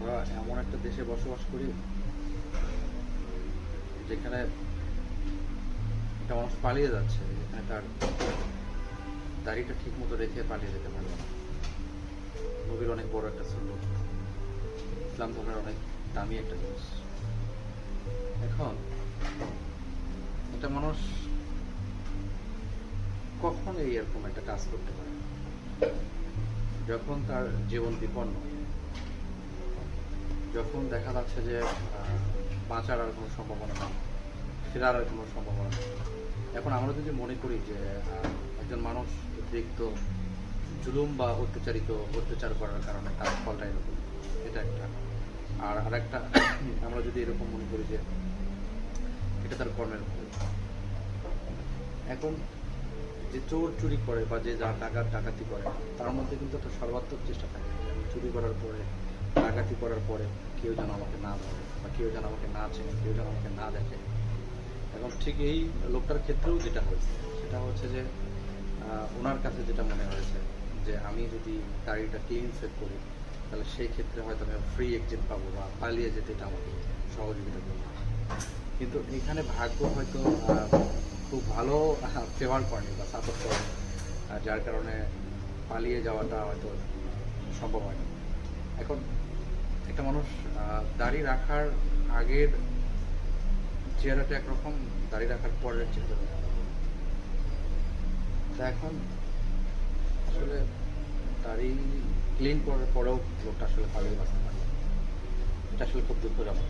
আমরা এমন একটা দেশে বসবাস করি যেখানে একটা মানুষ পালিয়ে যাচ্ছে, যেখানে তার দাড়িটা ঠিক মতো রেখে পালিয়ে যেতে পারবে না। নবীর অনেক বড় একটা সুন্নত, ইসলাম ধর্মের অনেক দামি একটা জিনিস। এখন একটা মানুষ কখন এরকম একটা কাজ করতে পারে? যখন তার জীবন বিপন্ন, যখন দেখা যাচ্ছে যে বাঁচার আর কোনো সম্ভাবনা নেই, ফেরার আর কোনো সম্ভাবনা নেই। এখন আমরা যদি মনে করি যে একজন মানুষ অতিরিক্ত জুলুম বা অত্যাচার করার কারণে তার ফলটা এরকম, এটা একটা। আর আরেকটা, আমরা যদি এরকম মনে করি যে এটা তার কর্মের ফল। এখন যে চোর চুরি করে বা যে ডাকাতি করে, তার মধ্যে কিন্তু একটা সর্বাত্মক চেষ্টা থাকে যে আমি চুরি করার পরে, ডাকাতি করার পরে কেউ যেন আমাকে না ধরে, বা কেউ যেন আমাকে না চেনে, কেউ যেন আমাকে না দেখে। এখন ঠিক এই লোকটার ক্ষেত্রেও যেটা হয়েছে সেটা হচ্ছে যে ওনার কাছে যেটা মনে হয়েছে যে আমি যদি গাড়িটা ক্লিন সেট করি তাহলে সেই ক্ষেত্রে হয়তো আমি ফ্রি এক্সিট পাবো বা পালিয়ে যেতে এটা আমাকে সহযোগিতা করবে। কিন্তু এখানে ভাগ্য হয়তো খুব ভালো ফেভার করেনি বা সাপোর্ট করেনি, যার কারণে পালিয়ে যাওয়াটা হয়তো সম্ভব হয় না। এখন একটা মানুষ দাড়ি রাখার আগের চেহারাটা একরকম, দাড়ি রাখার পরের চেহারা। তা এখন আসলে দাড়ি ক্লিন করার পরেও লোকটা আসলে পালিয়ে বাঁচতে পারে, এটা আসলে খুব দুঃখজনক।